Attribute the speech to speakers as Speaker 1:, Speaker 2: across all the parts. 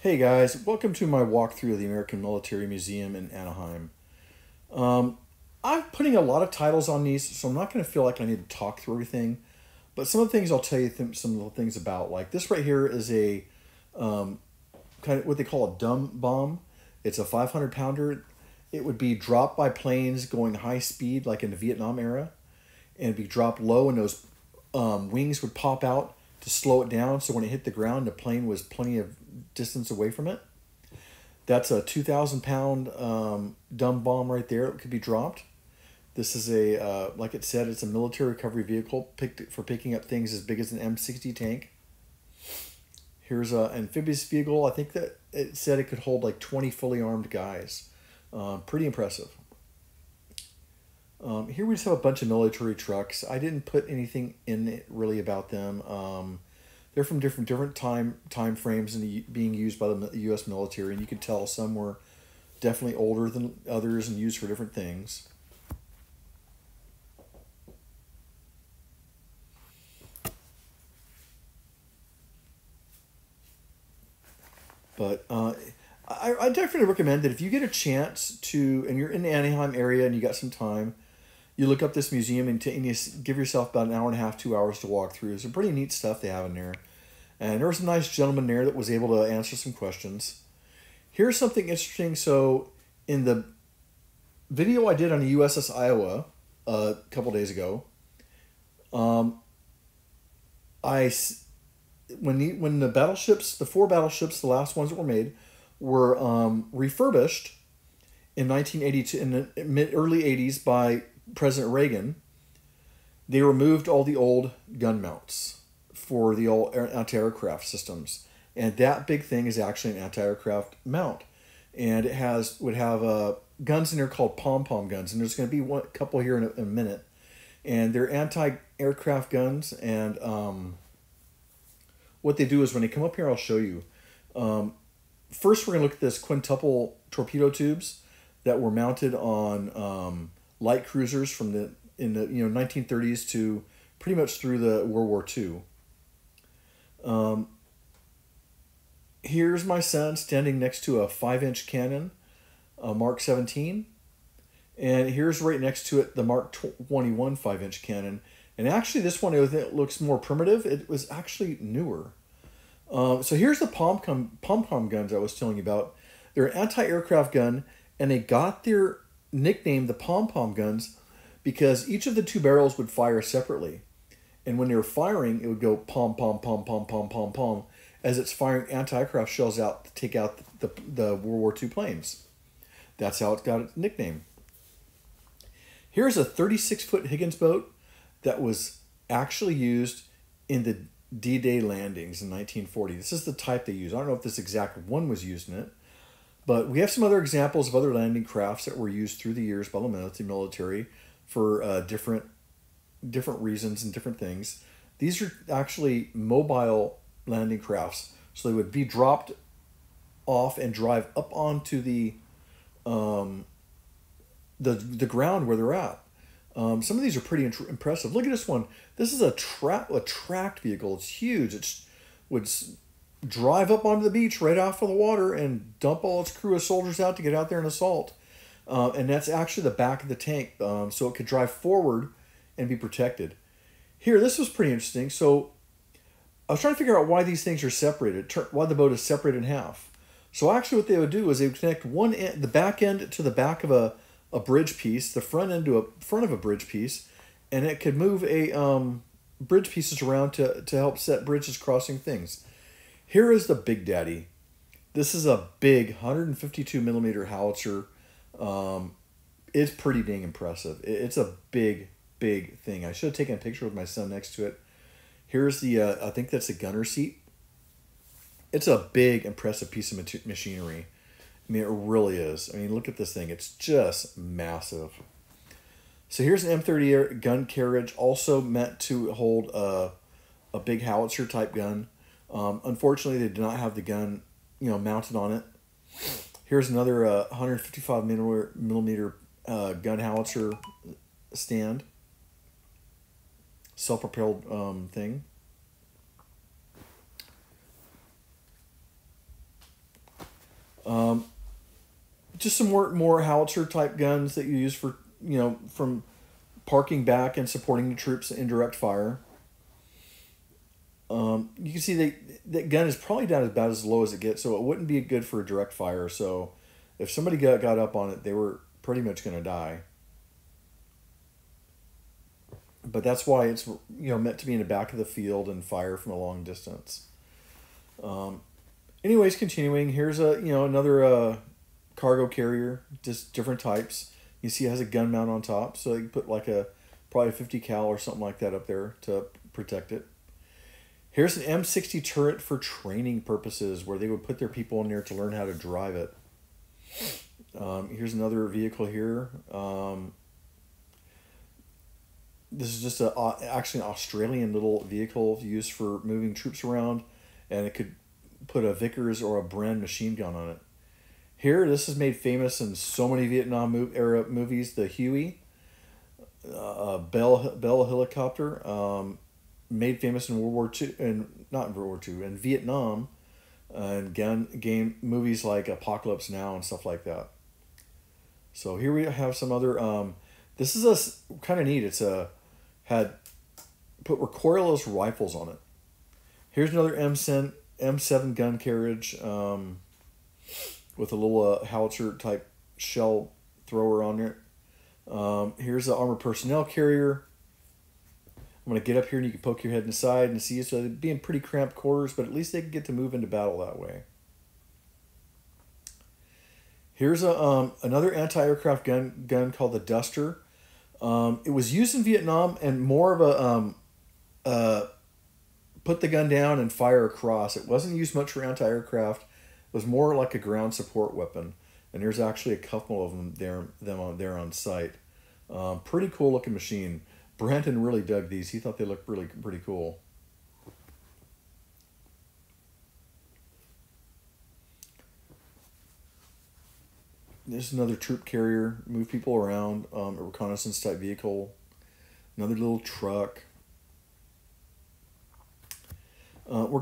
Speaker 1: Hey guys, welcome to my walkthrough of the American Military Museum in Anaheim. I'm putting a lot of titles on these, so I'm not going to feel like I need to talk through everything. But some of the things I'll tell you some of the things about. Like this right here is a kind of what they call a dumb bomb. It's a 500 pounder. It would be dropped by planes going high speed, like in the Vietnam era, and it'd be dropped low, and those wings would pop out to slow it down. So when it hit the ground, the plane was plenty of distance away from it. That's a 2,000 pound dumb bomb right there. It could be dropped. This is a, like it said, it's a military recovery vehicle for picking up things as big as an M60 tank. Here's an amphibious vehicle. I think that it said it could hold like 20 fully armed guys. Pretty impressive. Here we just have a bunch of military trucks. I didn't put anything in it really about them. They're from different time frames and being used by the U.S. military, and you can tell some were definitely older than others and used for different things. But I definitely recommend that if you get a chance to, and you're in the Anaheim area and you got some time, you look up this museum and you give yourself about an hour and a half, 2 hours to walk through. There's some pretty neat stuff they have in there. And there was a nice gentleman there that was able to answer some questions. Here's something interesting. So in the video I did on the USS Iowa a couple days ago, when the battleships, the four battleships, the last ones that were made, were refurbished in 1982, in the early 80s by President Reagan, they removed all the old gun mounts for the old anti-aircraft systems. And that big thing is actually an anti-aircraft mount. And it would have guns in there called pom-pom guns. And there's going to be a couple here in a minute. And they're anti-aircraft guns. And what they do is when they come up here, I'll show you. First, we're going to look at this quintuple torpedo tubes that were mounted on light cruisers from the 1930s to pretty much through the World War II. Here's my son standing next to a 5-inch cannon, a Mark 17. And here's right next to it the Mark 21 5-inch cannon. And actually this one, it looks more primitive. It was actually newer. So here's the pom-pom guns I was telling you about. They're an anti-aircraft gun, and they got their nickname, the pom-pom guns, because each of the two barrels would fire separately. And when they were firing, it would go pom, pom, pom, pom, pom, pom, pom, as it's firing anti-aircraft shells out to take out the World War II planes. That's how it got its nickname. Here's a 36-foot Higgins boat that was actually used in the D-Day landings in 1940. This is the type they use. I don't know if this exact one was used in it, but we have some other examples of other landing crafts that were used through the years by the military for different reasons and different things. These are actually mobile landing crafts, so they would be dropped off and drive up onto the ground where they're at. Some of these are pretty impressive. Look at this one. This is a tracked vehicle. It's huge. It would drive up onto the beach right off of the water and dump all its crew of soldiers out to get out there and assault. And that's actually the back of the tank, so it could drive forward and be protected. Here, this was pretty interesting. So I was trying to figure out why these things are separated, why the boat is separated in half. So actually what they would do is they would connect the back end to the back of a bridge piece, the front end to a front of a bridge piece, and it could move bridge pieces around to help set bridges crossing things. Here is the Big Daddy. This is a big 152 millimeter howitzer. It's pretty dang impressive. It's a big thing. I should have taken a picture with my son next to it. Here's the, I think that's a gunner seat. It's a big, impressive piece of machinery. I mean, it really is. I mean, look at this thing. It's just massive. So here's an M30 Gun Carriage, also meant to hold a big howitzer type gun. Unfortunately, they did not have the gun, mounted on it. Here's another 155 millimeter gun howitzer stand. Self-propelled thing. Just some more howitzer type guns that you use for, from parking back and supporting the troops in direct fire. You can see that gun is probably down about as low as it gets, so it wouldn't be good for a direct fire. So if somebody got up on it, they were pretty much going to die. But that's why it's meant to be in the back of the field and fire from a long distance. Anyways, continuing, here's another cargo carrier, just different types. You see it has a gun mount on top, so you can put like probably a 50 cal or something like that up there to protect it. Here's an M60 turret for training purposes, where they would put their people in there to learn how to drive it. Here's another vehicle here. This is just actually an Australian little vehicle used for moving troops around, and it could put a Vickers or a Bren machine gun on it. Here, this is made famous in so many Vietnam era movies. The Huey, Bell helicopter, made famous in World War II, and not in World War II, in Vietnam, and game movies like Apocalypse Now and stuff like that. So here we have some other. This is kind of neat. It's had put recoilless rifles on it. Here's another M7 gun carriage with a little howitzer type shell thrower on it. Here's the armored personnel carrier. I'm going to get up here and you can poke your head inside and see it. So they'd be in pretty cramped quarters, but at least they can get to move into battle that way. Here's another anti-aircraft gun called the Duster. It was used in Vietnam and more of a put the gun down and fire across. It wasn't used much for anti-aircraft. It was more like a ground support weapon. And there's actually a couple of them there on site. Pretty cool looking machine. Brandon really dug these. He thought they looked really pretty cool. There's another troop carrier, move people around, a reconnaissance type vehicle, another little truck. We're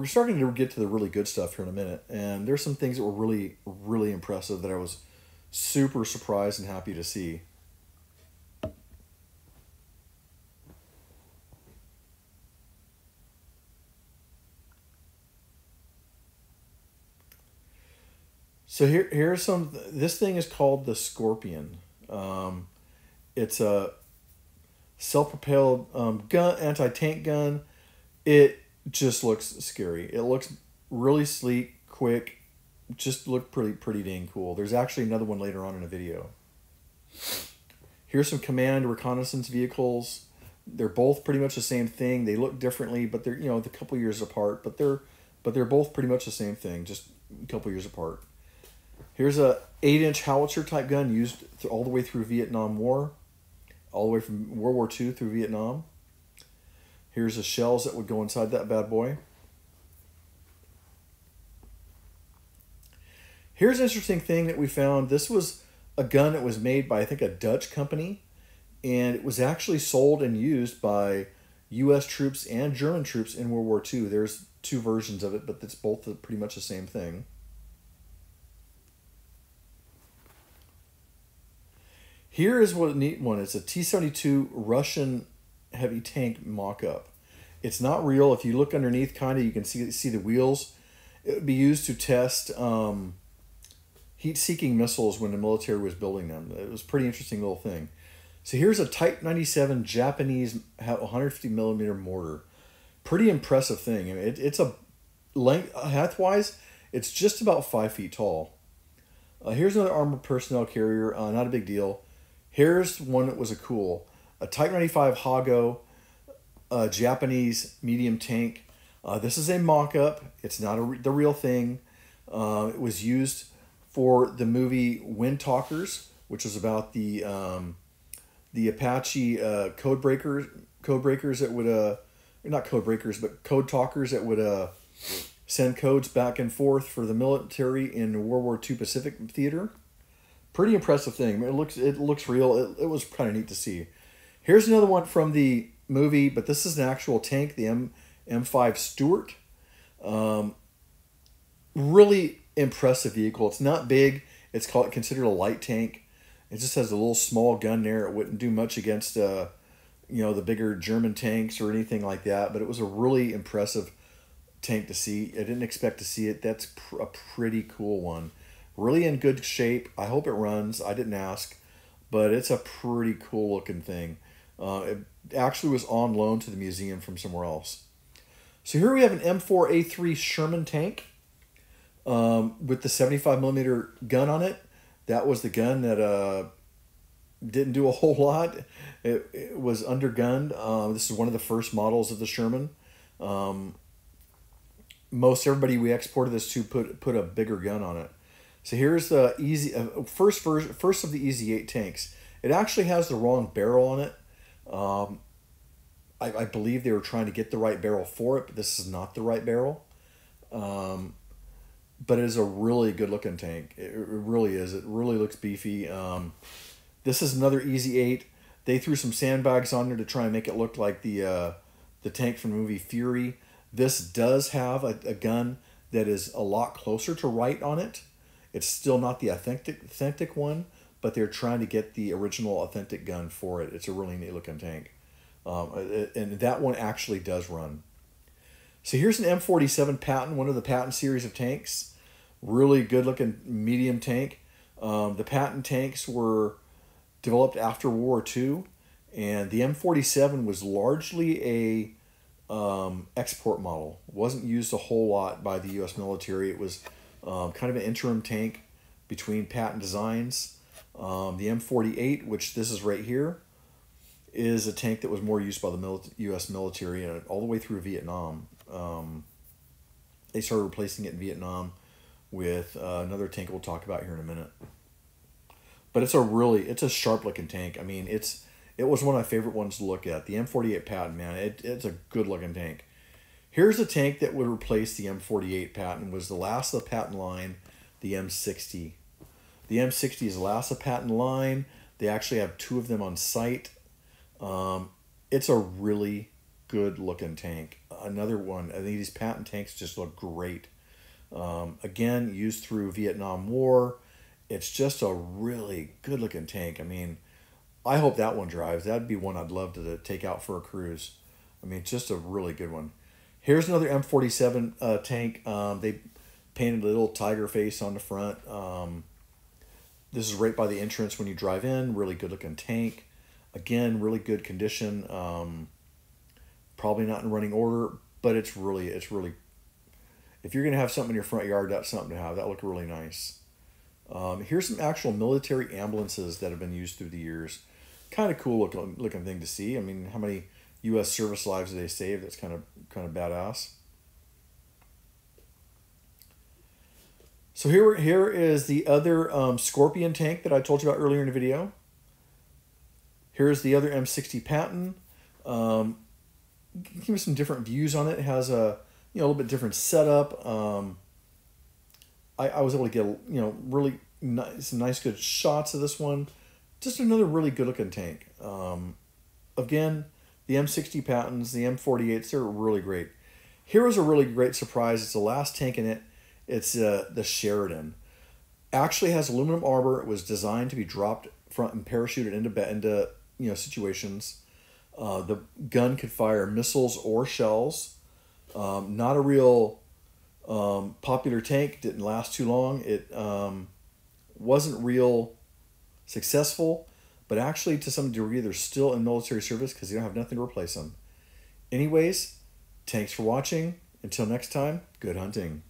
Speaker 1: starting to get to the really good stuff here in a minute, and there's some things that were really, really impressive that I was super surprised and happy to see. So here's some. This thing is called the Scorpion. It's a self-propelled gun, anti-tank gun. It just looks scary. It looks really sleek, quick. Just look pretty dang cool. There's actually another one later on in the video. Here's some command reconnaissance vehicles. They're both pretty much the same thing. They look differently, but they're a couple years apart. But they're both pretty much the same thing, just a couple years apart. Here's a 8-inch howitzer type gun used all the way through Vietnam War, all the way from World War II through Vietnam. Here's the shells that would go inside that bad boy. Here's an interesting thing that we found. This was a gun that was made by, I think, a Dutch company, and it was actually sold and used by U.S. troops and German troops in World War II. There's two versions of it, but it's both pretty much the same thing. Here is what a neat one. It's a T-72 Russian heavy tank mock-up. It's not real. If you look underneath, kind of, you can see the wheels. It would be used to test heat-seeking missiles when the military was building them. It was a pretty interesting little thing. So here's a Type 97 Japanese 150 millimeter mortar. Pretty impressive thing. I mean, it's a length, height-wise, it's just about 5 feet tall. Here's another armored personnel carrier. Not a big deal. Here's one that was a Type 95 Hago, Japanese medium tank. This is a mock-up. It's not the real thing. It was used for the movie Wind Talkers, which is about the Apache code breakers that would not code breakers, but code talkers that would send codes back and forth for the military in World War II Pacific Theater. Pretty impressive thing. I mean, it looks real. It was kind of neat to see. Here's another one from the movie, but this is an actual tank, the M5 Stuart. Really impressive vehicle. It's not big. It's considered a light tank. It just has a little small gun there. It wouldn't do much against the bigger German tanks or anything like that. But it was a really impressive tank to see. I didn't expect to see it. That's a pretty cool one. Really in good shape. I hope it runs. I didn't ask, but it's a pretty cool looking thing. It actually was on loan to the museum from somewhere else. So here we have an M4A3 Sherman tank with the 75 millimeter gun on it. That was the gun that didn't do a whole lot. It was undergunned. This is one of the first models of the Sherman. Most everybody we exported this to put a bigger gun on it. So here's the first of the Easy 8 tanks. It actually has the wrong barrel on it. I believe they were trying to get the right barrel for it, but this is not the right barrel. But it is a really good looking tank. It really is. It really looks beefy. This is another Easy 8. They threw some sandbags on there to try and make it look like the tank from the movie Fury. This does have a gun that is a lot closer to right on it. It's still not the authentic one, but they're trying to get the original authentic gun for it. It's a really neat looking tank. And that one actually does run. So here's an M47 Patent, one of the Patent series of tanks. Really good looking medium tank. The Patent tanks were developed after World War II, and the M47 was largely a export model. It wasn't used a whole lot by the U.S. military. It was kind of an interim tank between Patent designs. The M48, which this is right here, is a tank that was more used by the U.S. military and all the way through Vietnam. They started replacing it in Vietnam with another tank we'll talk about here in a minute. But it's a sharp looking tank. I mean, it was one of my favorite ones to look at. The M48 Patent, man, it's a good looking tank. Here's a tank that would replace the M48 Patent. Was the last of the Patent line, the M60. The M60 is the last of the Patent line. They actually have two of them on site. It's a really good looking tank. Another one, I think these Patent tanks just look great. Again, used through Vietnam War. It's just a really good looking tank. I mean, I hope that one drives. That'd be one I'd love to take out for a cruise. I mean, just a really good one. Here's another M47 tank. They painted a little tiger face on the front. This is right by the entrance when you drive in. Really good looking tank. Again, really good condition. Probably not in running order, but it's really, if you're going to have something in your front yard, that's something to have. That looked really nice. Here's some actual military ambulances that have been used through the years. Kind of cool looking thing to see. I mean, how many U.S. service lives do they save? That's kind of badass. So here is the other Scorpion tank that I told you about earlier in the video. Here's the other M60 Patent. Give me some different views on it. It has a little bit different setup. I was able to get really nice good shots of this one. Just another really good looking tank. Again, the M60 Patents, the M48s, they're really great. Here was a really great surprise. It's the last tank in it. It's the Sheridan. Actually has aluminum armor. It was designed to be dropped front and parachuted into situations. The gun could fire missiles or shells. Not a real popular tank. Didn't last too long. It wasn't real successful, but actually to some degree they're still in military service because they don't have nothing to replace them. Anyways, thanks for watching. Until next time, good hunting.